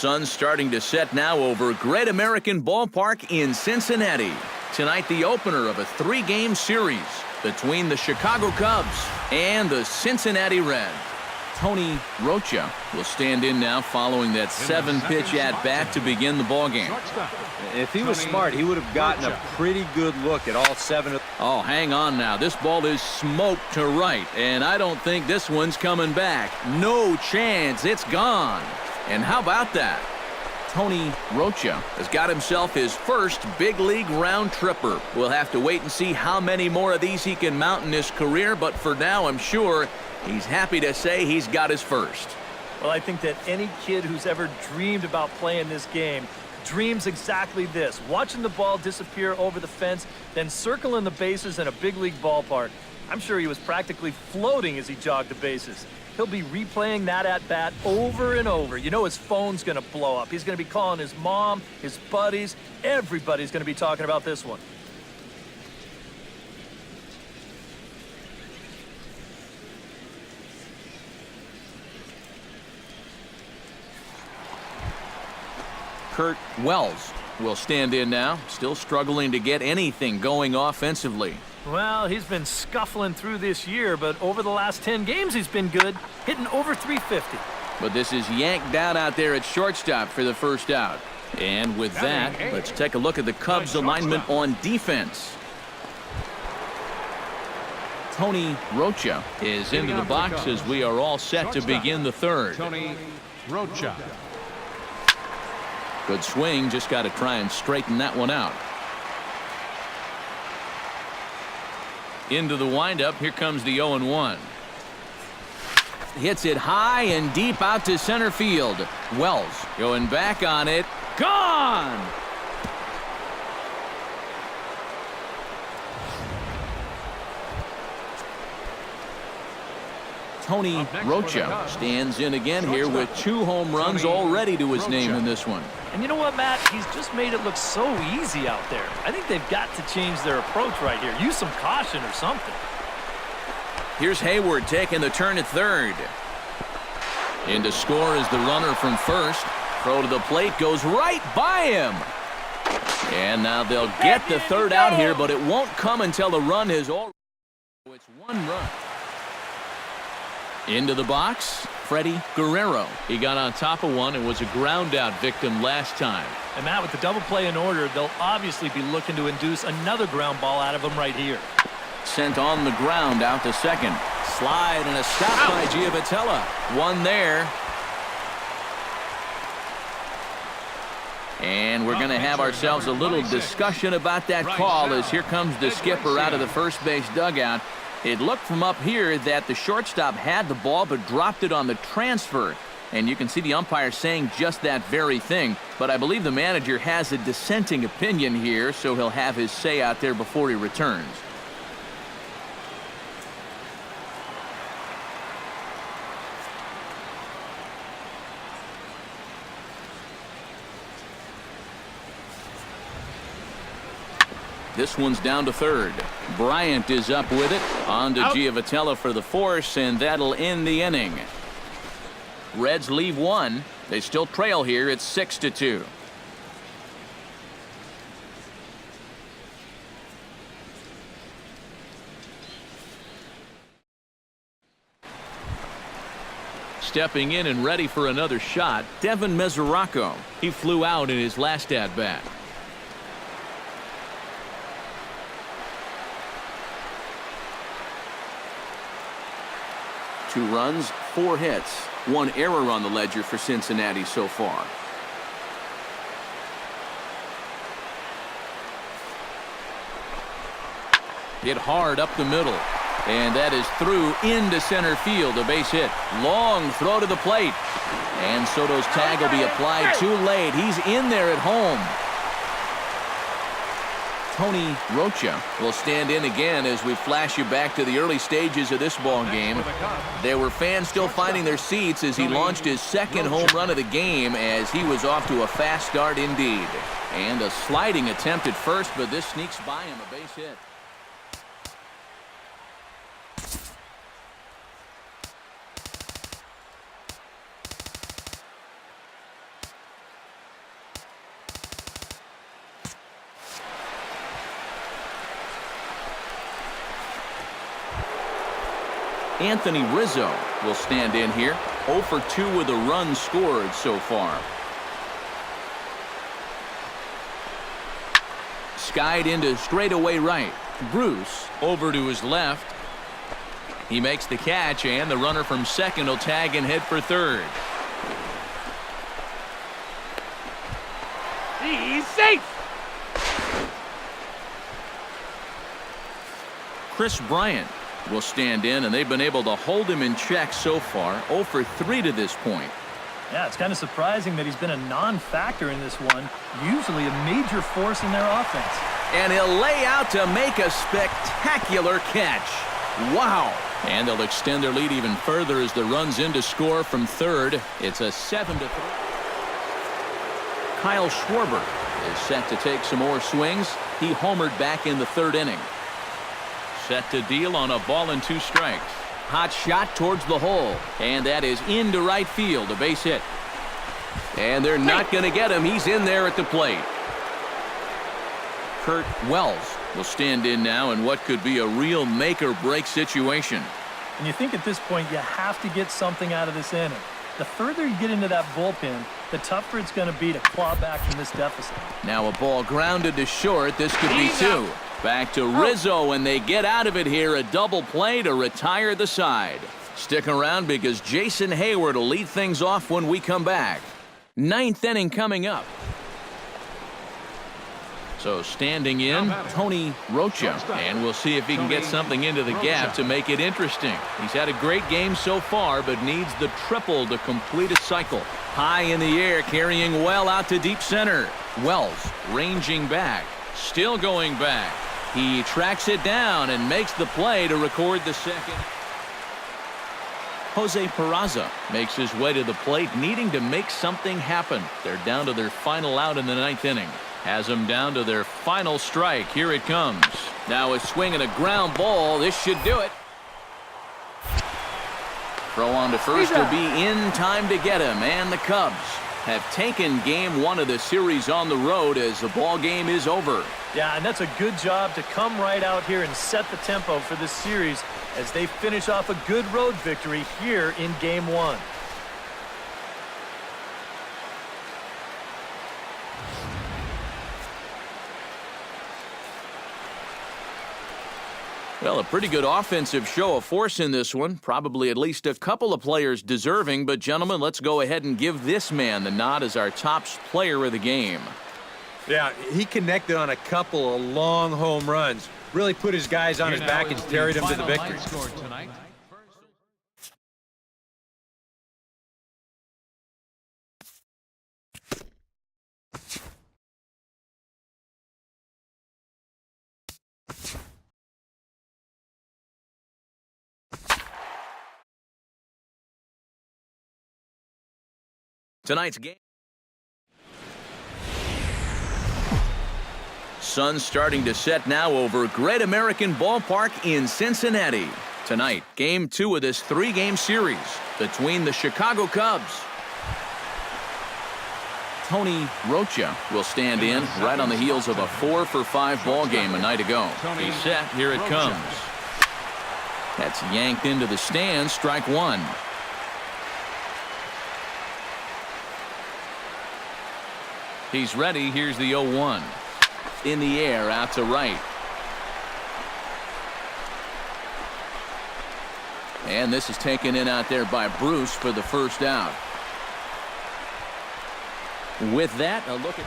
sun's starting to set now over Great American Ballpark in Cincinnati. Tonight, the opener of a 3-game series between the Chicago Cubs and the Cincinnati Reds. Tony Rocha will stand in now following that 7-pitch at-bat to begin the ballgame. If he was smart, he would have gotten a pretty good look at all 7. Oh, hang on now. This ball is smoked to right, and I don't think this one's coming back. No chance. It's gone. And how about that? Tony Rocha has got himself his first big league round tripper. We'll have to wait and see how many more of these he can mount in his career, but for now, I'm sure he's happy to say he's got his first. Well, I think that any kid who's ever dreamed about playing this game dreams exactly this: watching the ball disappear over the fence, then circling the bases in a big league ballpark. I'm sure he was practically floating as he jogged the bases. He'll be replaying that at-bat over and over. You know his phone's going to blow up. He's going to be calling his mom, his buddies. Everybody's going to be talking about this one. Kurt Wells will stand in now, still struggling to get anything going offensively. Well, he's been scuffling through this year, but over the last 10 games he's been good, hitting over 350. But this is yanked down out there at shortstop for the first out. And with that, let's take a look at the Cubs alignment on defense. Tony Rocha is into the box as we are all set to begin the third. Tony Rocha. Good swing, just got to try and straighten that one out. Into the windup, here comes the 0-1. Hits it high and deep out to center field. Wells going back on it. Gone! Tony Rocha stands in again here with 2 home runs already to his name in this one. And you know what, Matt? He's just made it look so easy out there. I think they've got to change their approach right here. Use some caution or something. Here's Hayward taking the turn at third. In to score is the runner from first. Throw to the plate goes right by him. And now they'll get the third out here, but it won't come until the run is all. It's 1 run. Into the box, Freddie Guerrero. He got on top of one and was a ground out victim last time. And Matt, with the double play in order, they'll obviously be looking to induce another ground ball out of him right here. Sent on the ground out to second. Slide and a stop by Giovitella. One there. And we're going to have ourselves a little discussion about that call as here comes the skipper out of the first base dugout. It looked from up here that the shortstop had the ball but dropped it on the transfer. And you can see the umpire saying just that very thing. But I believe the manager has a dissenting opinion here, so he'll have his say out there before he returns. This one's down to third. Bryant is up with it. On to Giovitella for the force, and that'll end the inning. Reds leave 1. They still trail here. It's 6-2. Stepping in and ready for another shot, Devin Mesoraco. He flew out in his last at-bat. 2 runs, 4 hits, 1 error on the ledger for Cincinnati so far. Hit hard up the middle, and that is through into center field, a base hit. Long throw to the plate, and Soto's tag will be applied too late. He's in there at home. Tony Rocha will stand in again as we flash you back to the early stages of this ball game. There were fans still finding their seats as he launched his second home run of the game as he was off to a fast start indeed. And a sliding attempt at first, but this sneaks by him, a base hit. Anthony Rizzo will stand in here. 0 for 2 with a run scored so far. Skied into straightaway right. Bruce over to his left. He makes the catch, and the runner from second will tag and head for third. He's safe. Chris Bryant will stand in, and they've been able to hold him in check so far. 0 for 3 to this point. Yeah, it's kind of surprising that he's been a non-factor in this one. Usually a major force in their offense. And he'll lay out to make a spectacular catch. Wow. And they'll extend their lead even further as the runs in to score from third. It's a 7-3. Kyle Schwarber is set to take some more swings. He homered back in the third inning. Set to deal on a ball and 2 strikes. Hot shot towards the hole, and that is into right field, a base hit. And they're not going to get him. He's in there at the plate. Kurt Wells will stand in now in what could be a real make-or-break situation. And you think at this point you have to get something out of this inning. The further you get into that bullpen, the tougher it's going to be to claw back from this deficit. Now a ball grounded to short. This could be 2. Back to Rizzo, and they get out of it here. A double play to retire the side. Stick around because Jason Hayward will lead things off when we come back. 9th inning coming up. So standing in, Tony Rocha, and we'll see if he can get something into the gap to make it interesting. He's had a great game so far, but needs the triple to complete a cycle. High in the air, carrying well out to deep center. Wells ranging back, still going back. He tracks it down and makes the play to record the second. Jose Peraza makes his way to the plate, needing to make something happen. They're down to their final out in the 9th inning. Has them down to their final strike. Here it comes. Now a swing and a ground ball. This should do it. Throw on to first will be in time to get him. And the Cubs have taken game 1 of the series on the road as the ball game is over. Yeah, and that's a good job to come right out here and set the tempo for this series as they finish off a good road victory here in game 1. Well, a pretty good offensive show of force in this one. Probably at least a couple of players deserving. But, gentlemen, let's go ahead and give this man the nod as our top player of the game. Yeah, he connected on a couple of long home runs. Really put his guys on his back and carried them to the victory. Tonight's game. Sun starting to set now over Great American Ballpark in Cincinnati. Tonight, game 2 of this 3-game series between the Chicago Cubs. Tony Rocha will stand in right on the heels of a 4 for 5 ball game a night ago. He's set. Here it comes. That's yanked into the stands. Strike 1. He's ready. Here's the 0-1. In the air, out to right. And this is taken in out there by Bruce for the first out. With that, a look at...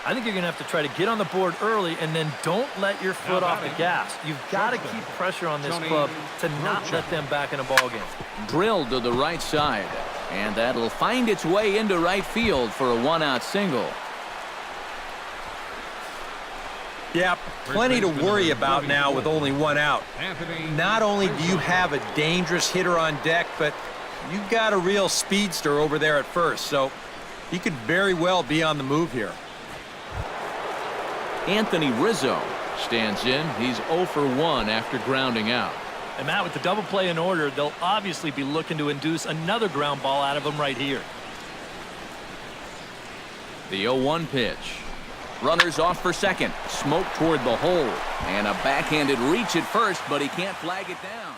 I think you're going to have to try to get on the board early and then don't let your foot off the gas. You've got to keep pressure on this club to not let them back in a ball game. Drilled to the right side. And that'll find its way into right field for a 1-out single. Yeah, plenty to worry about now with only 1 out. Not only do you have a dangerous hitter on deck, but you've got a real speedster over there at first, so he could very well be on the move here. Anthony Rizzo stands in. He's 0 for 1 after grounding out. And Matt, with the double play in order, they'll obviously be looking to induce another ground ball out of him right here. The 0-1 pitch. Runners off for second. Smoke toward the hole. And a backhanded reach at first, but he can't flag it down.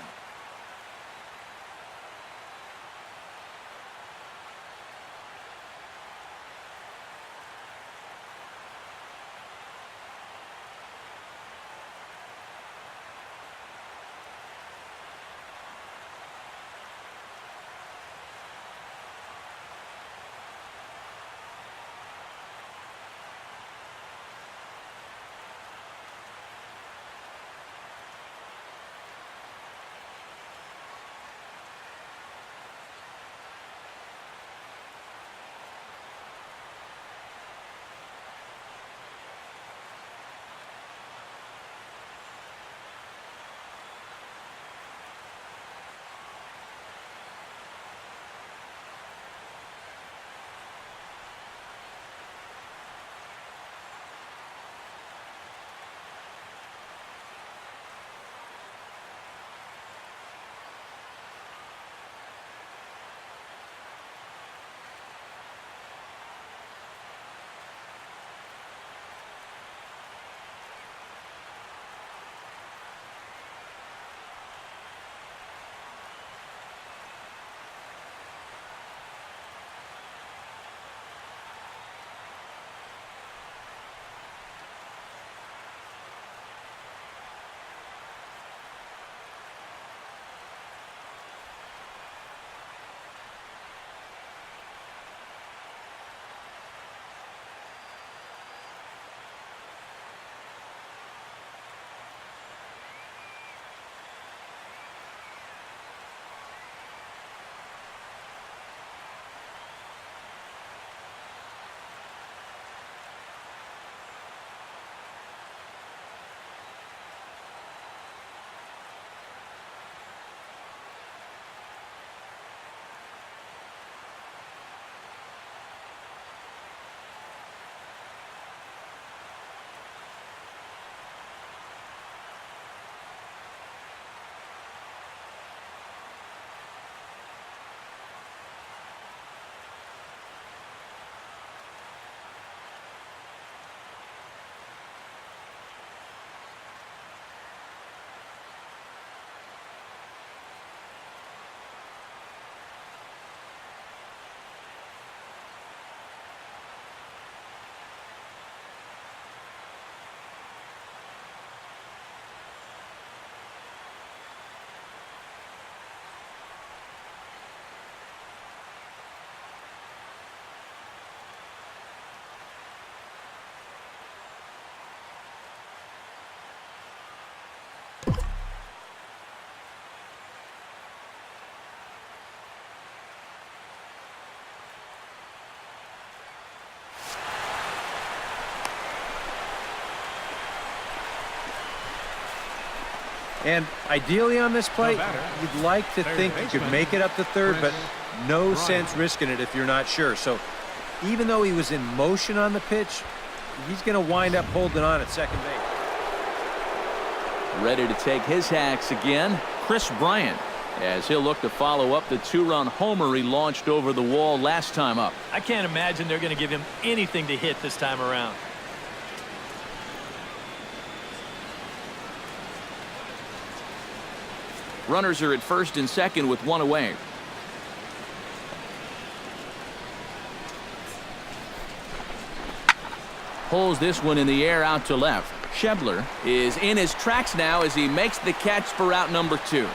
And ideally on this play, you'd like to think you could make it up to third, but no sense risking it if you're not sure. So even though he was in motion on the pitch, he's going to wind up holding on at second base. Ready to take his hacks again, Chris Bryant, as he'll look to follow up the 2-run homer he launched over the wall last time up. I can't imagine they're going to give him anything to hit this time around. Runners are at first and second with one away. Pulls this one in the air out to left. Schebler is in his tracks now as he makes the catch for out number 2.